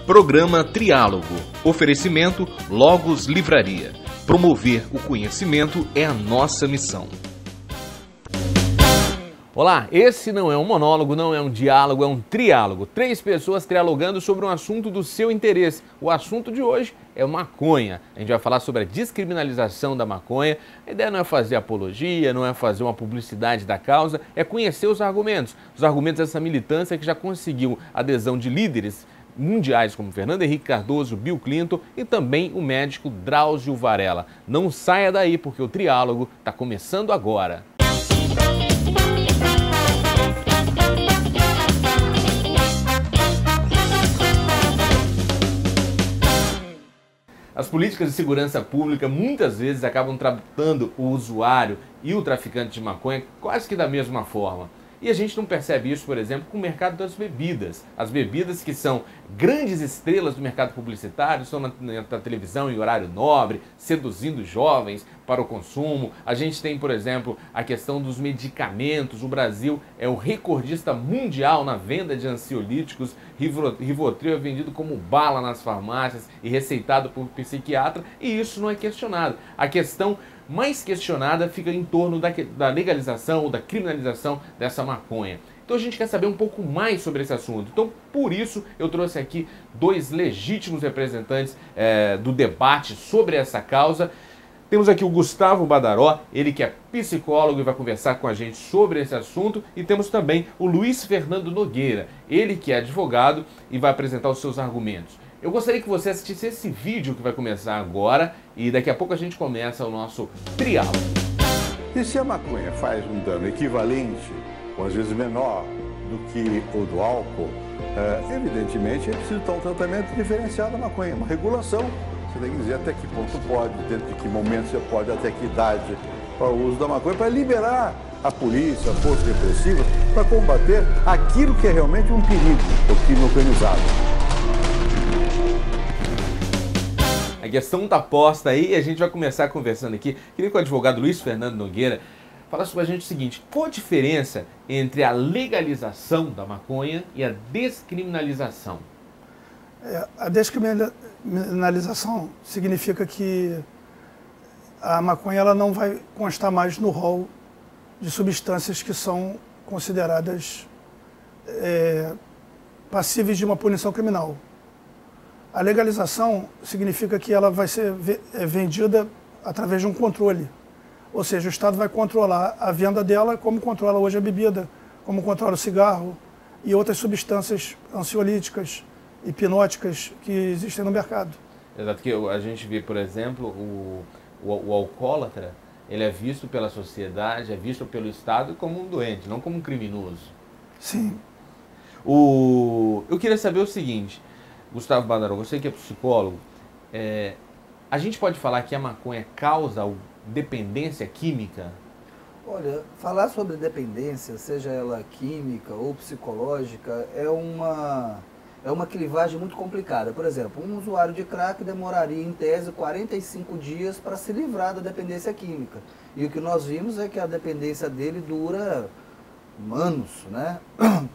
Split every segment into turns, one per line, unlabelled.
Programa Triálogo. Oferecimento Logos Livraria. Promover o conhecimento é a nossa missão.
Olá, esse não é um monólogo, não é um diálogo, é um triálogo. 3 pessoas trialogando sobre um assunto do seu interesse. O assunto de hoje é maconha. A gente vai falar sobre a descriminalização da maconha. A ideia não é fazer apologia, não é fazer uma publicidade da causa, é conhecer os argumentos dessa militância que já conseguiu adesão de líderes mundiais como Fernando Henrique Cardoso, Bill Clinton e também o médico Drauzio Varella. Não saia daí porque o triálogo está começando agora. As políticas de segurança pública muitas vezes acabam tratando o usuário e o traficante de maconha quase que da mesma forma. E a gente não percebe isso, por exemplo, com o mercado das bebidas. As bebidas que são grandes estrelas do mercado publicitário, estão na televisão em horário nobre, seduzindo jovens para o consumo. A gente tem, por exemplo, a questão dos medicamentos. O Brasil é o recordista mundial na venda de ansiolíticos. Rivotril é vendido como bala nas farmácias e receitado por psiquiatra, e isso não é questionado. A questão mais questionada fica em torno da legalização ou da criminalização dessa maconha. Então a gente quer saber um pouco mais sobre esse assunto. Então, por isso, eu trouxe aqui 2 legítimos representantes do debate sobre essa causa. Temos aqui o Gustavo Badaró, ele que é psicólogo e vai conversar com a gente sobre esse assunto. E temos também o Luiz Fernando Nogueira, ele que é advogado e vai apresentar os seus argumentos. Eu gostaria que você assistisse esse vídeo que vai começar agora e daqui a pouco a gente começa o nosso triálogo.
E se a maconha faz um dano equivalente, ou às vezes menor, do que o do álcool, evidentemente é preciso ter um tratamento diferenciado da maconha, uma regulação. Você tem que dizer até que ponto pode, dentro de que momento você pode, até que idade para o uso da maconha, para liberar a polícia, a força repressiva, para combater aquilo que é realmente um perigo, o crime organizado.
A questão está posta aí e a gente vai começar conversando aqui. Queria que o advogado Luiz Fernando Nogueira falasse para a gente o seguinte: qual a diferença entre a legalização da maconha e a descriminalização?
A descriminalização significa que a maconha ela não vai constar mais no rol de substâncias que são consideradas passíveis de uma punição criminal. A legalização significa que ela vai ser vendida através de um controle. Ou seja, o Estado vai controlar a venda dela como controla hoje a bebida, como controla o cigarro e outras substâncias ansiolíticas, hipnóticas que existem no mercado.
Exato, que a gente vê, por exemplo, o alcoólatra, ele é visto pela sociedade, é visto pelo Estado como um doente, não como um criminoso.
Sim.
Eu queria saber o seguinte, Gustavo Badaró, você que é psicólogo, a gente pode falar que a maconha causa dependência química?
Olha, falar sobre dependência, seja ela química ou psicológica, é uma clivagem muito complicada. Por exemplo, um usuário de crack demoraria, em tese, 45 dias para se livrar da dependência química. E o que nós vimos é que a dependência dele dura anos, né?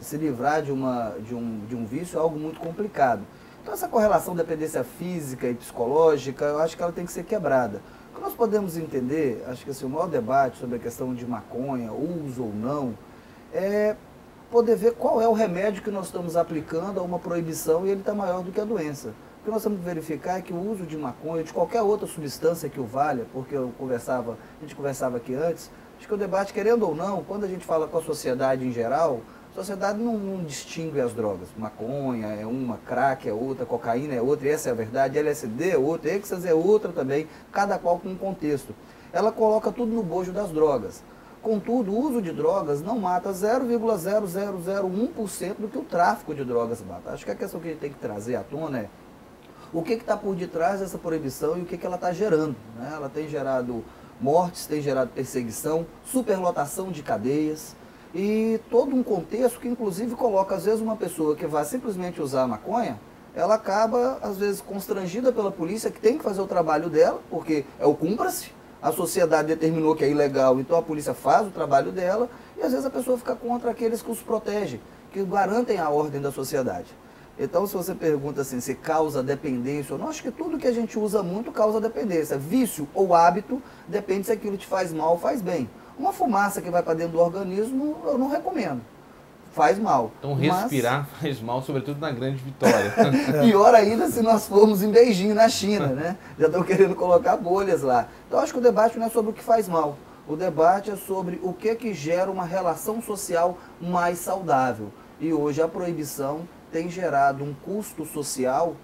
Se livrar de um vício é algo muito complicado. Então essa correlação dependência física e psicológica, eu acho que ela tem que ser quebrada. O que nós podemos entender, acho que assim, o maior debate sobre a questão de maconha, uso ou não, é poder ver qual é o remédio que nós estamos aplicando a uma proibição e ele está maior do que a doença. O que nós temos que verificar é que o uso de maconha, de qualquer outra substância que o valha, porque a gente conversava aqui antes, acho que o debate, querendo ou não, quando a gente fala com a sociedade em geral, a sociedade não distingue as drogas. Maconha é uma, crack é outra, cocaína é outra, e essa é a verdade, LSD é outra, êxtase é outra também, cada qual com um contexto. Ela coloca tudo no bojo das drogas. Contudo, o uso de drogas não mata 0,0001% do que o tráfico de drogas mata. Acho que a questão que a gente tem que trazer à tona é o que está por detrás dessa proibição e o que ela está gerando, né? Ela tem gerado mortes, tem gerado perseguição, superlotação de cadeias e todo um contexto que inclusive coloca às vezes uma pessoa que vai simplesmente usar a maconha, ela acaba às vezes constrangida pela polícia que tem que fazer o trabalho dela, porque é o cumpra-se, a sociedade determinou que é ilegal, então a polícia faz o trabalho dela e às vezes a pessoa fica contra aqueles que os protegem, que garantem a ordem da sociedade. Então, se você pergunta assim, se causa dependência ou não, acho que tudo que a gente usa muito causa dependência. Vício ou hábito, depende se aquilo te faz mal ou faz bem. Uma fumaça que vai para dentro do organismo, eu não recomendo. Faz mal.
Então respirar faz mal, sobretudo na Grande Vitória.
Pior ainda se nós formos em Beijing, na China, né? Já estão querendo colocar bolhas lá. Então, acho que o debate não é sobre o que faz mal. O debate é sobre o que gera uma relação social mais saudável. E hoje a proibição tem gerado um custo social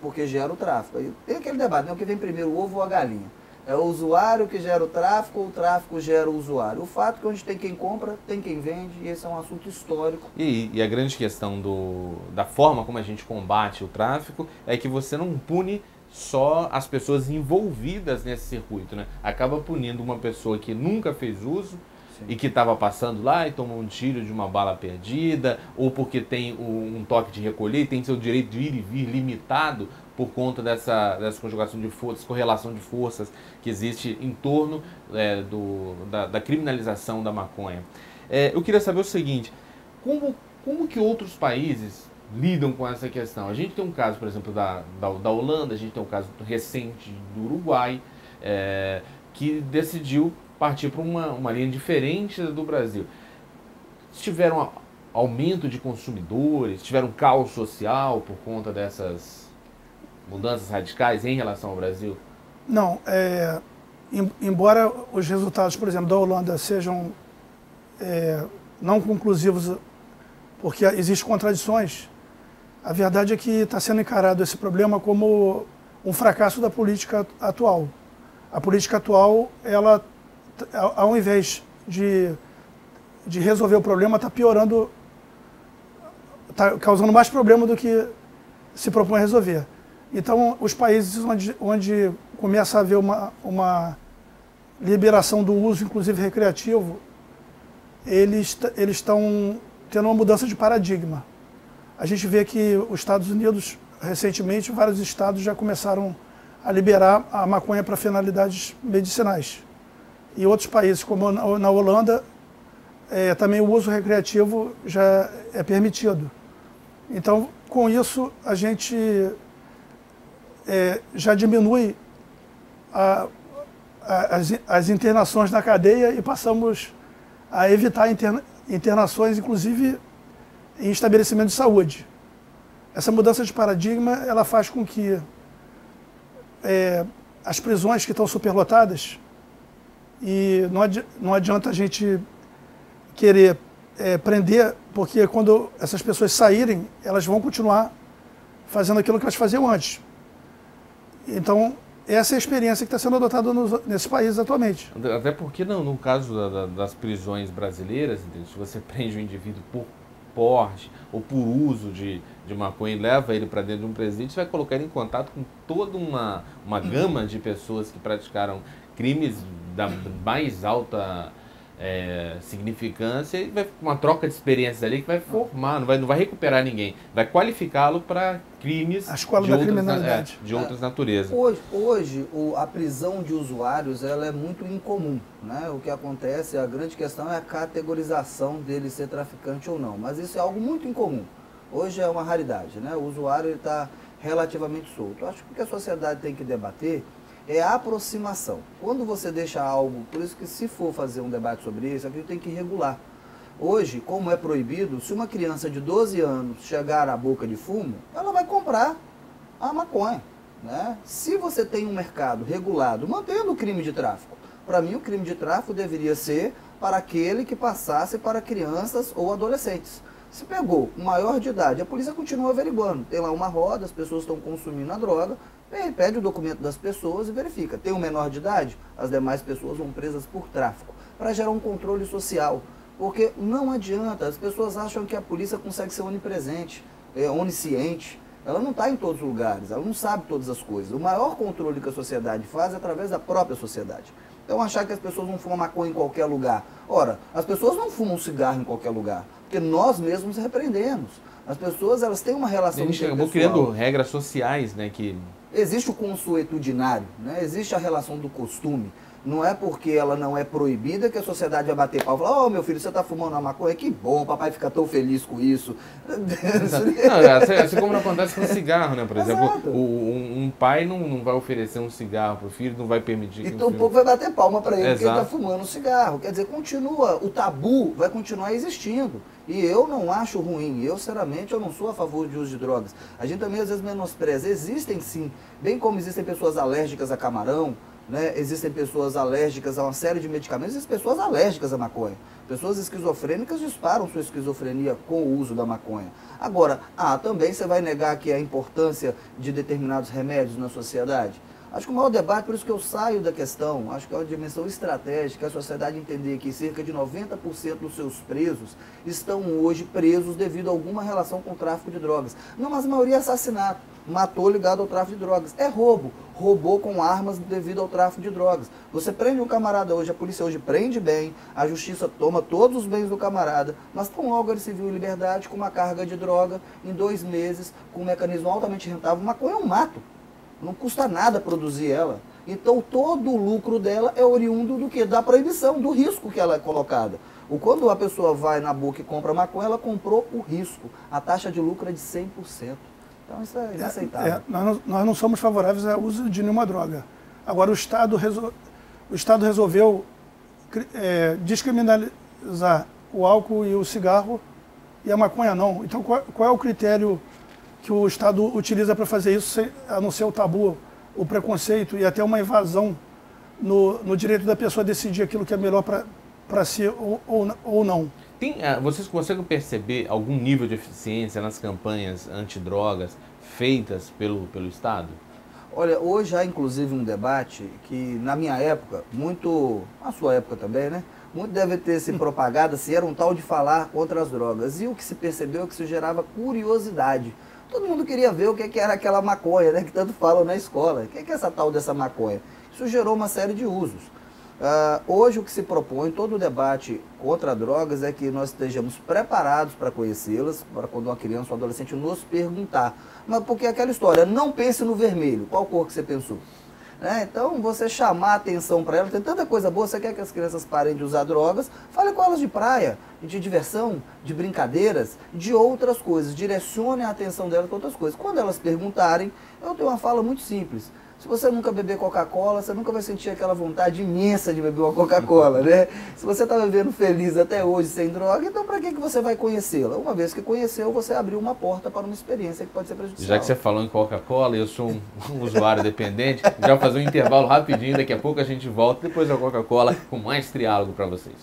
porque gera o tráfico. Aí tem aquele debate, né? O que vem primeiro, o ovo ou a galinha? É o usuário que gera o tráfico ou o tráfico gera o usuário? O fato é que onde tem quem compra, tem quem vende, e esse é um assunto histórico.
E a grande questão da forma como a gente combate o tráfico é que você não pune só as pessoas envolvidas nesse circuito, né? Acaba punindo uma pessoa que nunca fez uso, sim, e que estava passando lá e tomou um tiro de uma bala perdida, ou porque tem um toque de recolher e tem seu direito de ir e vir limitado por conta dessa conjugação de forças, correlação de forças que existe em torno da criminalização da maconha. Eu queria saber o seguinte, como que outros países lidam com essa questão? A gente tem um caso, por exemplo, da Holanda, a gente tem um caso recente do Uruguai, que decidiu partir para uma linha diferente do Brasil. Tiveram aumento de consumidores, tiveram caos social por conta dessas mudanças radicais em relação ao Brasil?
Não, embora os resultados, por exemplo, da Holanda sejam não conclusivos, porque existem contradições, a verdade é que está sendo encarado esse problema como um fracasso da política atual. A política atual, ela, ao invés de resolver o problema, está piorando, está causando mais problema do que se propõe a resolver. Então, os países onde começa a haver uma liberação do uso, inclusive recreativo, eles estão tendo uma mudança de paradigma. A gente vê que os Estados Unidos, recentemente, vários estados já começaram a liberar a maconha para finalidades medicinais. E outros países, como na Holanda, também o uso recreativo já é permitido. Então, com isso, a gente já diminui as internações na cadeia e passamos a evitar internações, inclusive em estabelecimento de saúde. Essa mudança de paradigma, ela faz com que as prisões que estão superlotadas, e não adianta a gente querer prender, porque quando essas pessoas saírem, elas vão continuar fazendo aquilo que elas faziam antes. Então, essa é a experiência que está sendo adotada nesse país atualmente.
Até porque, no caso das prisões brasileiras, se você prende um indivíduo por porte ou por uso de maconha e leva ele para dentro de um presídio, você vai colocar ele em contato com toda uma gama de pessoas que praticaram crimes da mais alta significância, e vai uma troca de experiências ali que vai formar, não vai recuperar ninguém, vai qualificá-lo para crimes de outras naturezas.
Hoje a prisão de usuários ela é muito incomum, né? O que acontece, a grande questão é a categorização dele ser traficante ou não, mas isso é algo muito incomum. Hoje é uma raridade, né? O usuário está relativamente solto. Eu acho que o que a sociedade tem que debater é a aproximação. Quando você deixa algo, por isso que se for fazer um debate sobre isso, aquilo tem que regular. Hoje, como é proibido, se uma criança de 12 anos chegar à boca de fumo, ela vai comprar a maconha, né? Se você tem um mercado regulado, mantendo o crime de tráfico, para mim o crime de tráfico deveria ser para aquele que passasse para crianças ou adolescentes. Se pegou um maior de idade, a polícia continua averiguando. Tem lá uma roda, as pessoas estão consumindo a droga, pede o documento das pessoas e verifica. Tem um menor de idade, as demais pessoas vão presas por tráfico, para gerar um controle social. Porque não adianta, as pessoas acham que a polícia consegue ser onipresente, onisciente. Ela não está em todos os lugares, ela não sabe todas as coisas. O maior controle que a sociedade faz é através da própria sociedade. Então achar que as pessoas não fumam maconha em qualquer lugar. Ora, as pessoas não fumam cigarro em qualquer lugar, porque nós mesmos repreendemos. As pessoas, elas têm uma relação interpessoal. A gente acabou
criando regras sociais, né? Que
existe o consuetudinário, né? Existe a relação do costume. Não é porque ela não é proibida que a sociedade vai bater pau e falar, oh, meu filho, você está fumando uma maconha? Que bom, o papai fica tão feliz com isso.
Não, assim como não acontece com cigarro, né? Por exemplo,
Exato.
um pai não vai oferecer um cigarro para o filho, não vai permitir que
Então
o
o
filho...
povo vai bater palma para ele porque ele
Exato.
está fumando um cigarro. Quer dizer, continua, o tabu vai continuar existindo. E eu não acho ruim, eu sinceramente eu não sou a favor de uso de drogas. A gente também às vezes menospreza. Existem sim, bem como existem pessoas alérgicas a camarão, né? Existem pessoas alérgicas a uma série de medicamentos, existem pessoas alérgicas à maconha. Pessoas esquizofrênicas disparam sua esquizofrenia com o uso da maconha. Agora, também você vai negar que a importância de determinados remédios na sociedade? Acho que o maior debate, por isso que eu saio da questão, acho que é uma dimensão estratégica, a sociedade entender que cerca de 90% dos seus presos estão hoje presos devido a alguma relação com o tráfico de drogas. Não, mas a maioria é assassinato, matou ligado ao tráfico de drogas. É roubo, roubou com armas devido ao tráfico de drogas. Você prende um camarada hoje, a polícia hoje prende bem, a justiça toma todos os bens do camarada, mas tão logo ele se viu em liberdade com uma carga de droga em 2 meses, com um mecanismo altamente rentável. Maconha é um mato. Não custa nada produzir ela. Então todo o lucro dela é oriundo do quê? Da proibição, do risco que ela é colocada. Quando a pessoa vai na boca e compra maconha, ela comprou o risco. A taxa de lucro é de 100%. Então isso é inaceitável.
Nós não somos favoráveis ao uso de nenhuma droga. Agora o Estado resolveu descriminalizar o álcool e o cigarro e a maconha não. Então qual é o critério que o Estado utiliza para fazer isso, a não ser o tabu, o preconceito e até uma invasão no direito da pessoa decidir aquilo que é melhor para si ou não?
Vocês conseguem perceber algum nível de eficiência nas campanhas antidrogas feitas pelo Estado?
Olha, hoje há inclusive um debate que na minha época, muito, na sua época também, né? Muito deve ter se propagado se era um tal de falar contra as drogas. E o que se percebeu é que isso gerava curiosidade. Todo mundo queria ver o que era aquela maconha, né, que tanto falam na escola. O que é essa tal dessa maconha? Isso gerou uma série de usos. Hoje o que se propõe, todo o debate contra drogas é que nós estejamos preparados para conhecê-las, para quando uma criança ou um adolescente nos perguntar. Mas porque aquela história, não pense no vermelho, qual cor que você pensou? Então, você chamar a atenção para ela, tem tanta coisa boa, você quer que as crianças parem de usar drogas, fale com elas de praia, de diversão, de brincadeiras, de outras coisas, direcione a atenção delas para outras coisas. Quando elas perguntarem, eu tenho uma fala muito simples. Se você nunca beber Coca-Cola, você nunca vai sentir aquela vontade imensa de beber uma Coca-Cola, né? Se você está vivendo feliz até hoje sem droga, então para que você vai conhecê-la? Uma vez que conheceu, você abriu uma porta para uma experiência que pode ser prejudicial.
Já que você falou em Coca-Cola, eu sou um usuário dependente, já vou fazer um intervalo rapidinho, daqui a pouco a gente volta, depois da Coca-Cola, com mais triálogo para vocês.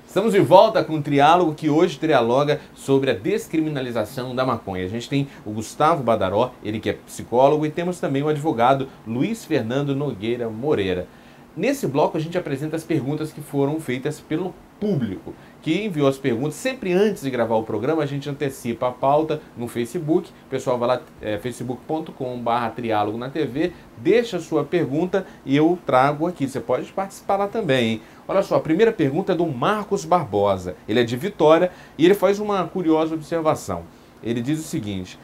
Estamos de volta com o Triálogo, que hoje trialoga sobre a descriminalização da maconha. A gente tem o Gustavo Badaró, ele que é psicólogo, e temos também o advogado Luiz Fernando Nogueira Moreira. Nesse bloco a gente apresenta as perguntas que foram feitas pelo público, que enviou as perguntas. Sempre antes de gravar o programa a gente antecipa a pauta no Facebook. O pessoal vai lá, facebook.com/triálogo na TV, deixa a sua pergunta e eu trago aqui. Você pode participar lá também, hein? Olha só, a primeira pergunta é do Marcos Barbosa. Ele é de Vitória e ele faz uma curiosa observação. Ele diz o seguinte: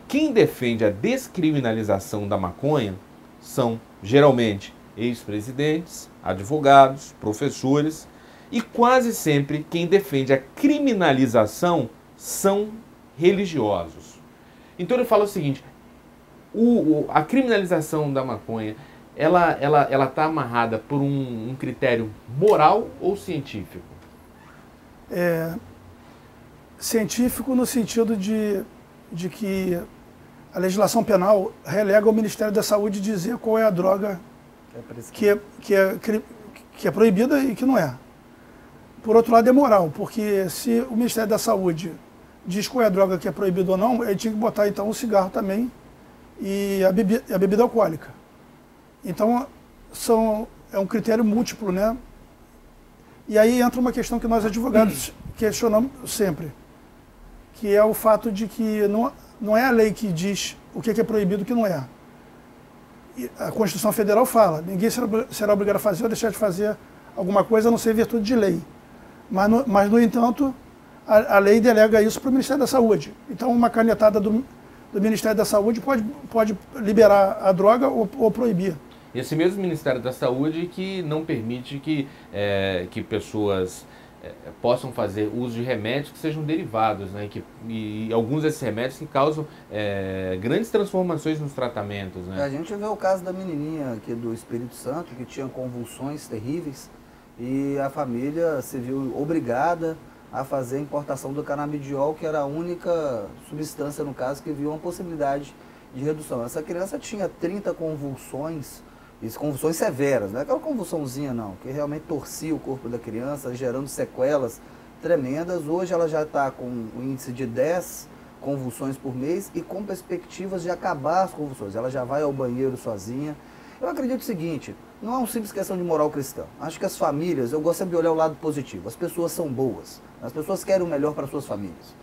quem defende a descriminalização da maconha são geralmente ex-presidentes, advogados, professores, e quase sempre quem defende a criminalização são religiosos. Então ele fala o seguinte: a criminalização da maconha, ela está amarrada por um critério moral ou científico?
Científico no sentido de que a legislação penal relega ao Ministério da Saúde dizer qual é a droga que é proibida e que não é. Por outro lado, é moral, porque se o Ministério da Saúde diz qual é a droga que é proibida ou não, ele tinha que botar então o cigarro também e a bebida alcoólica. Então, é um critério múltiplo, né? E aí entra uma questão que nós advogados questionamos sempre, que é o fato de que não é a lei que diz o que é proibido e o que não é. A Constituição Federal fala, ninguém será obrigado a fazer ou deixar de fazer alguma coisa a não ser em virtude de lei. Mas, no entanto, a lei delega isso para o Ministério da Saúde. Então, uma canetada do Ministério da Saúde pode liberar a droga ou proibir.
Esse mesmo Ministério da Saúde que não permite que pessoas possam fazer uso de remédios que sejam derivados, né? E alguns desses remédios que causam grandes transformações nos tratamentos, né?
A gente vê o caso da menininha aqui do Espírito Santo, que tinha convulsões terríveis, e a família se viu obrigada a fazer a importação do canabidiol, que era a única substância, no caso, que viu uma possibilidade de redução. Essa criança tinha 30 convulsões, convulsões severas, não é aquela convulsãozinha não, que realmente torcia o corpo da criança, gerando sequelas tremendas. Hoje ela já está com um índice de 10 convulsões por mês e com perspectivas de acabar as convulsões. Ela já vai ao banheiro sozinha. Eu acredito o seguinte, não é uma simples questão de moral cristã. Acho que as famílias, eu gosto sempre de olhar o lado positivo. As pessoas são boas, as pessoas querem o melhor para suas famílias.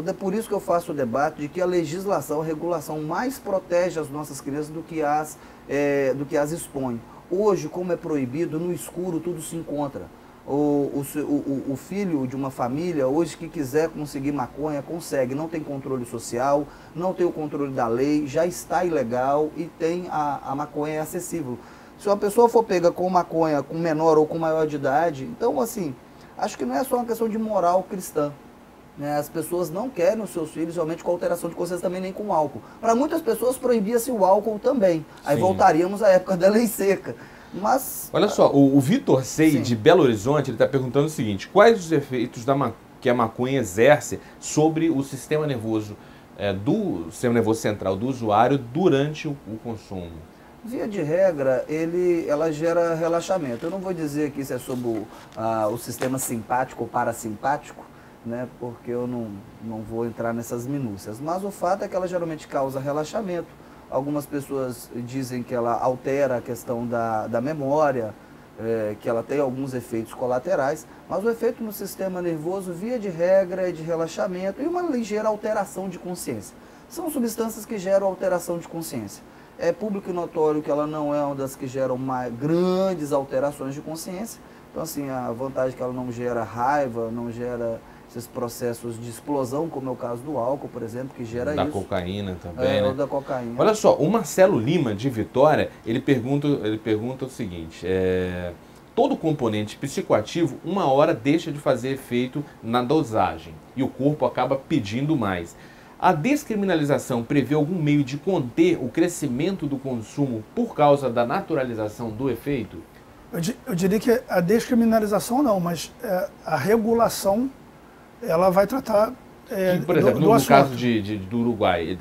É por isso que eu faço o debate de que a legislação, a regulação mais protege as nossas crianças do que as expõe. Hoje, como é proibido, no escuro tudo se encontra. O filho de uma família, hoje que quiser conseguir maconha, consegue. Não tem controle social, não tem o controle da lei, já está ilegal e tem a maconha acessível. Se uma pessoa for pega com maconha, com menor ou com maior de idade, então assim, acho que não é só uma questão de moral cristã. As pessoas não querem os seus filhos realmente com alteração de consciência também, nem com álcool. Para muitas pessoas proibia-se o álcool também. Aí voltaríamos à época da lei seca. Mas...
Olha só, o Vitor Sei, de Belo Horizonte, ele está perguntando o seguinte: quais os efeitos que a maconha exerce sobre o sistema nervoso, do sistema nervoso central do usuário durante o consumo?
Via de regra, ela gera relaxamento. Eu não vou dizer que isso é sobre o sistema simpático ou parasimpático, né, porque eu não vou entrar nessas minúcias. Mas o fato é que ela geralmente causa relaxamento. Algumas pessoas dizem que ela altera a questão da memória, que ela tem alguns efeitos colaterais, mas o efeito no sistema nervoso, via de regra, é de relaxamento e uma ligeira alteração de consciência. São substâncias que geram alteração de consciência. É público e notório que ela não é uma das que geram grandes alterações de consciência. Então, assim, a vantagem é que ela não gera raiva, não gera esses processos de explosão, como é o caso do álcool, por exemplo, que gera isso.
Da cocaína também, né?
Ou da cocaína.
Olha só, o Marcelo Lima, de Vitória, ele pergunta o seguinte: todo componente psicoativo, uma hora deixa de fazer efeito na dosagem e o corpo acaba pedindo mais. A descriminalização prevê algum meio de conter o crescimento do consumo por causa da naturalização do efeito?
Eu diria que a descriminalização não, mas a regulação, ela vai tratar
por exemplo,
do
no
assunto.
caso do Uruguai,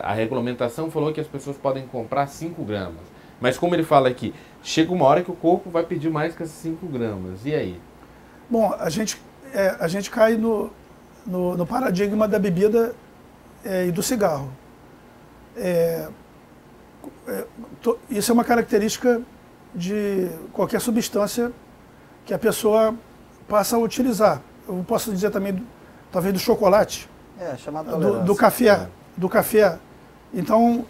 a regulamentação falou que as pessoas podem comprar 5 gramas. Mas como ele fala aqui, chega uma hora que o corpo vai pedir mais que esses 5 gramas. E aí?
Bom, a gente cai no paradigma da bebida e do cigarro. Isso é uma característica de qualquer substância que a pessoa passa a utilizar. Eu posso dizer também, talvez, do chocolate,
chamado
do café. Então,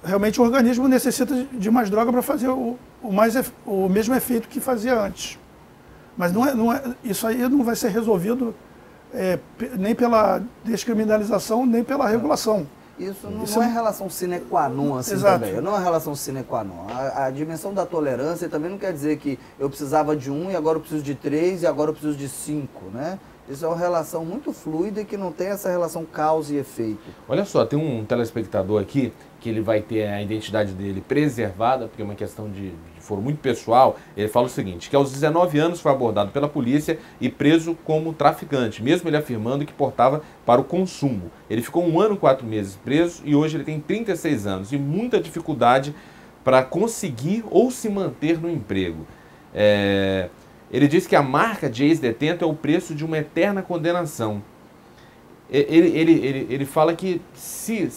realmente o organismo necessita de mais droga para fazer o mesmo efeito que fazia antes. Mas isso aí não vai ser resolvido nem pela descriminalização, nem pela regulação.
Isso não é relação sine qua non, assim.
Exato.
Também. Não é relação sine qua non. A dimensão da tolerância também não quer dizer que eu precisava de 1 e agora eu preciso de 3 e agora eu preciso de 5, né? Isso é uma relação muito fluida e que não tem essa relação causa e efeito.
Olha só, tem um telespectador aqui que ele vai ter a identidade dele preservada, porque é uma questão de foro muito pessoal. Ele fala o seguinte, que aos 19 anos foi abordado pela polícia e preso como traficante, mesmo ele afirmando que portava para o consumo. Ele ficou 1 ano e 4 meses preso e hoje ele tem 36 anos e muita dificuldade para conseguir ou se manter no emprego. Ele diz que a marca de ex-detento é o preço de uma eterna condenação. Ele fala que se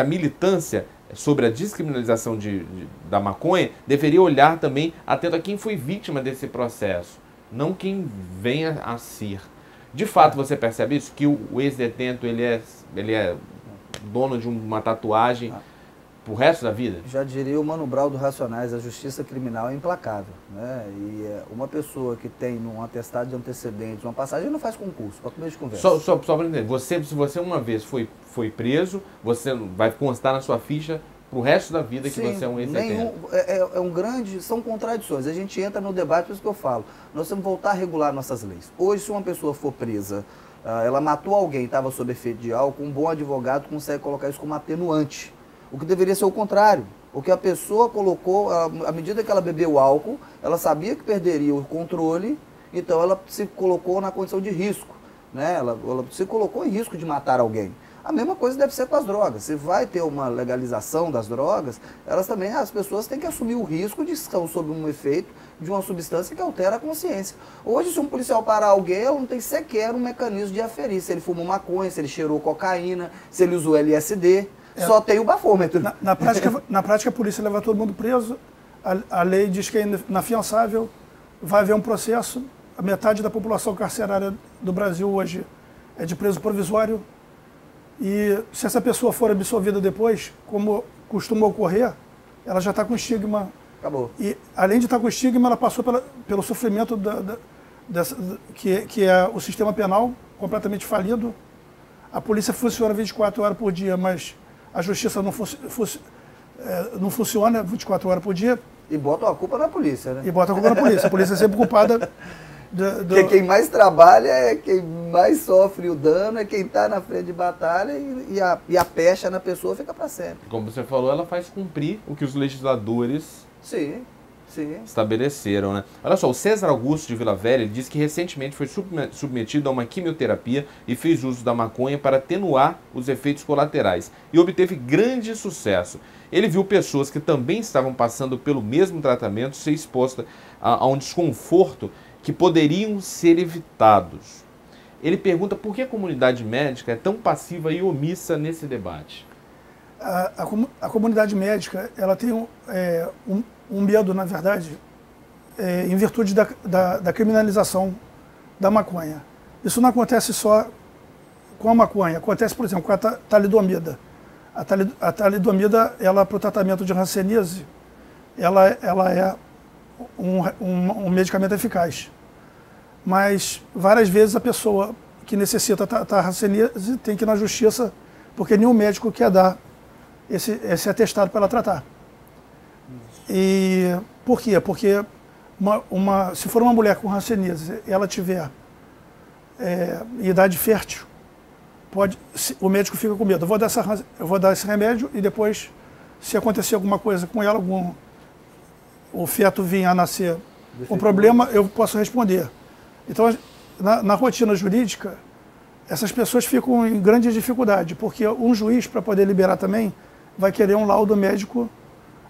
a militância sobre a descriminalização da maconha deveria olhar também atento a quem foi vítima desse processo, não quem venha a ser. De fato, você percebe isso? Que o ex-detento ele é dono de uma tatuagem pro resto da vida?
Já diria o Mano Brown do Racionais, a justiça criminal é implacável, né? E uma pessoa que tem um atestado de antecedentes, uma passagem, não faz concurso, para começo de conversa.
Só para entender, se você uma vez foi preso, você vai constar na sua ficha pro resto da vida que
Sim,
você é um ex-detento.
São contradições. A gente entra no debate, por isso que eu falo. Nós temos que voltar a regular nossas leis. Hoje, se uma pessoa for presa, ela matou alguém, estava sob efeito de álcool, um bom advogado consegue colocar isso como atenuante. O que deveria ser o contrário. O que a pessoa colocou, à medida que ela bebeu álcool, ela sabia que perderia o controle, então ela se colocou na condição de risco, né? Ela se colocou em risco de matar alguém. A mesma coisa deve ser com as drogas. Se vai ter uma legalização das drogas, as pessoas têm que assumir o risco de estar sob um efeito de uma substância que altera a consciência. Hoje, se um policial parar alguém, ela não tem sequer um mecanismo de aferir se ele fumou maconha, se ele cheirou cocaína, se ele usou LSD. Só tem o bafômetro.
Na prática, a polícia leva todo mundo preso. A lei diz que é inafiançável. Vai haver um processo. A metade da população carcerária do Brasil hoje é de preso provisório. E se essa pessoa for absolvida depois, como costuma ocorrer, ela já está com estigma.
Acabou.
E além de estar com estigma, ela passou pelo sofrimento que é o sistema penal completamente falido. A polícia funciona 24 horas por dia, mas a justiça não funciona 24 horas por dia.
E botam a culpa na polícia, né?
E botam a culpa na polícia. A polícia é sempre culpada.
Porque quem mais trabalha é quem mais sofre o dano, é quem está na frente de batalha e a pecha na pessoa fica para sempre.
Como você falou, ela faz cumprir o que os legisladores estabeleceram, né? Olha só, o César Augusto de Vila Velha ele disse que recentemente foi submetido a uma quimioterapia e fez uso da maconha para atenuar os efeitos colaterais e obteve grande sucesso. Ele viu pessoas que também estavam passando pelo mesmo tratamento ser expostas a um desconforto que poderiam ser evitados. Ele pergunta por que a comunidade médica é tão passiva e omissa nesse debate.
A comunidade médica ela tem um medo, na verdade, em virtude da criminalização da maconha. Isso não acontece só com a maconha, acontece, por exemplo, com a talidomida. A talidomida, para o tratamento de hanseníase, ela é um medicamento eficaz. Mas várias vezes a pessoa que necessita tratar hanseníase tem que ir na justiça, porque nenhum médico quer dar esse atestado para ela tratar. E por quê? Porque se for uma mulher com hanseníase, ela tiver idade fértil, o médico fica com medo. Eu vou dar esse remédio e depois, se acontecer alguma coisa com ela, o feto vir a nascer um problema, eu posso responder. Então, na rotina jurídica, essas pessoas ficam em grande dificuldade, porque um juiz, para poder liberar também, vai querer um laudo médico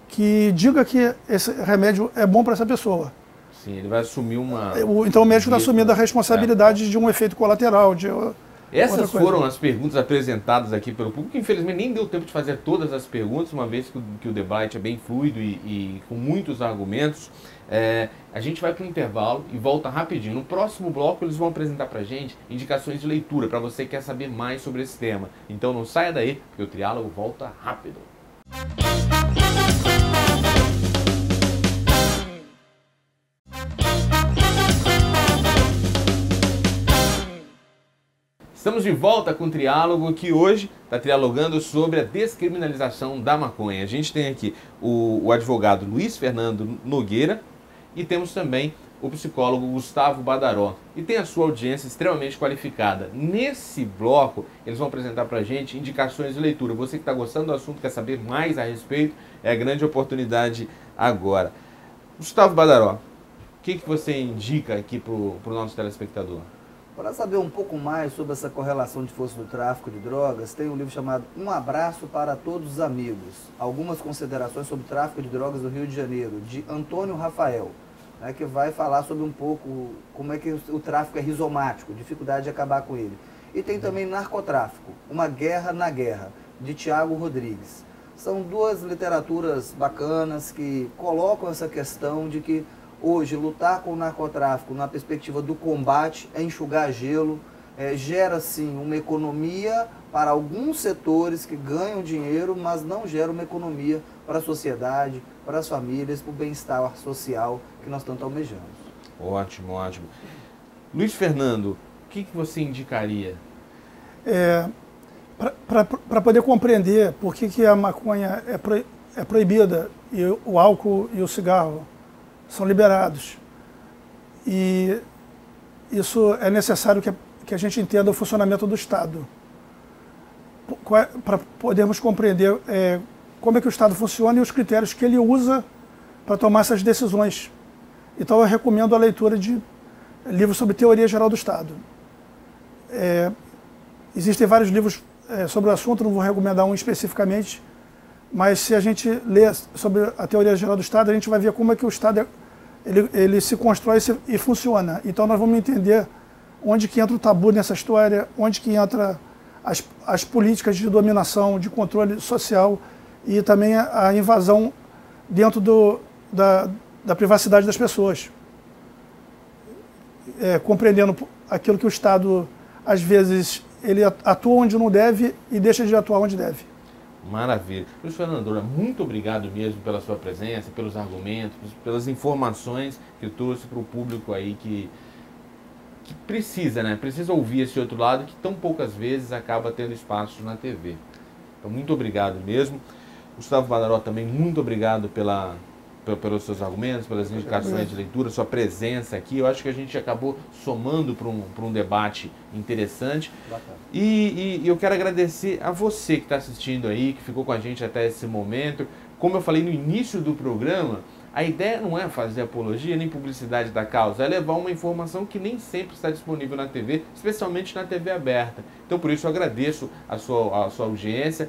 que diga que esse remédio é bom para essa pessoa.
Sim, ele vai assumir uma...
Então o médico está assumindo a responsabilidade de um efeito colateral,
Essas foram as perguntas apresentadas aqui pelo público. Infelizmente nem deu tempo de fazer todas as perguntas, uma vez que o debate é bem fluido e com muitos argumentos. A gente vai para o intervalo e volta rapidinho. No próximo bloco eles vão apresentar para a gente indicações de leitura, para você que quer saber mais sobre esse tema. Então não saia daí, porque o Triálogo volta rápido. Estamos de volta com o Triálogo, que hoje está trialogando sobre a descriminalização da maconha. A gente tem aqui o advogado Luiz Fernando Nogueira e temos também o psicólogo Gustavo Badaró. E tem a sua audiência extremamente qualificada. Nesse bloco, eles vão apresentar para a gente indicações de leitura. Você que está gostando do assunto, quer saber mais a respeito, é a grande oportunidade agora. Gustavo Badaró, o que você indica aqui para o nosso telespectador?
Para saber um pouco mais sobre essa correlação de força do tráfico de drogas, tem um livro chamado Um Abraço para Todos os Amigos. Algumas considerações sobre o tráfico de drogas do Rio de Janeiro, de Antônio Rafael, né, que vai falar sobre um pouco como é que o tráfico é rizomático, dificuldade de acabar com ele. E tem também Narcotráfico, Uma Guerra na Guerra, de Tiago Rodrigues. São duas literaturas bacanas que colocam essa questão de que hoje, lutar com o narcotráfico na perspectiva do combate é enxugar gelo, gera sim uma economia, para alguns setores que ganham dinheiro, mas não geram uma economia para a sociedade, para as famílias, para o bem-estar social que nós tanto almejamos.
Ótimo, ótimo. Luiz Fernando, o que você indicaria?
Para poder compreender por que a maconha é proibida e o álcool e o cigarro são liberados. E isso é necessário que a gente entenda o funcionamento do Estado. Para podermos compreender como é que o Estado funciona e os critérios que ele usa para tomar essas decisões. Então eu recomendo a leitura de livros sobre teoria geral do Estado. Existem vários livros sobre o assunto, não vou recomendar um especificamente, mas se a gente ler sobre a teoria geral do Estado, a gente vai ver como é que o Estado ele se constrói e funciona. Então nós vamos entender onde que entra o tabu nessa história, onde que entra as políticas de dominação, de controle social e também a invasão dentro da privacidade das pessoas. Compreendendo aquilo que o Estado, às vezes, ele atua onde não deve e deixa de atuar onde deve.
Maravilha. Luiz Fernando, muito obrigado mesmo pela sua presença, pelos argumentos, pelas informações que trouxe para o público aí que precisa, né? Precisa ouvir esse outro lado que tão poucas vezes acaba tendo espaço na TV. Então, muito obrigado mesmo. Gustavo Badaró também, muito obrigado pelos seus argumentos, pelas indicações de leitura, sua presença aqui. Eu acho que a gente acabou somando para um debate interessante. E eu quero agradecer a você que está assistindo aí, que ficou com a gente até esse momento. Como eu falei no início do programa, a ideia não é fazer apologia nem publicidade da causa, é levar uma informação que nem sempre está disponível na TV, especialmente na TV aberta. Então, por isso, eu agradeço a sua audiência.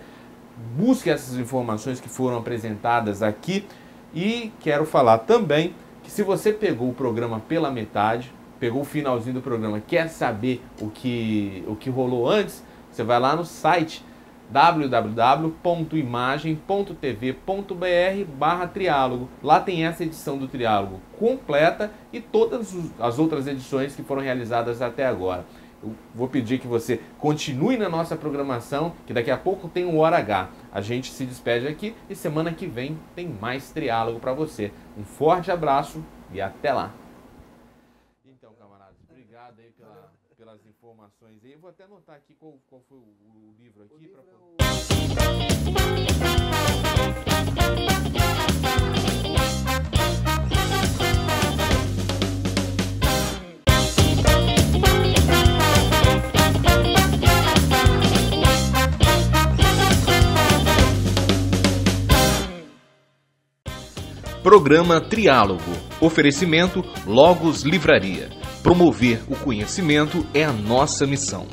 Busque essas informações que foram apresentadas aqui. E quero falar também que se você pegou o programa pela metade, pegou o finalzinho do programa, quer saber o que rolou antes, você vai lá no site www.imagem.tv.br/triálogo. Lá tem essa edição do Triálogo completa e todas as outras edições que foram realizadas até agora. Eu vou pedir que você continue na nossa programação, que daqui a pouco tem o Hora H. A gente se despede aqui e semana que vem tem mais Triálogo para você. Um forte abraço e até lá. Então, camaradas, obrigado aí pelas informações aí. Eu vou até anotar aqui qual foi o livro aqui.
Programa Triálogo. Oferecimento Logos Livraria. Promover o conhecimento é a nossa missão.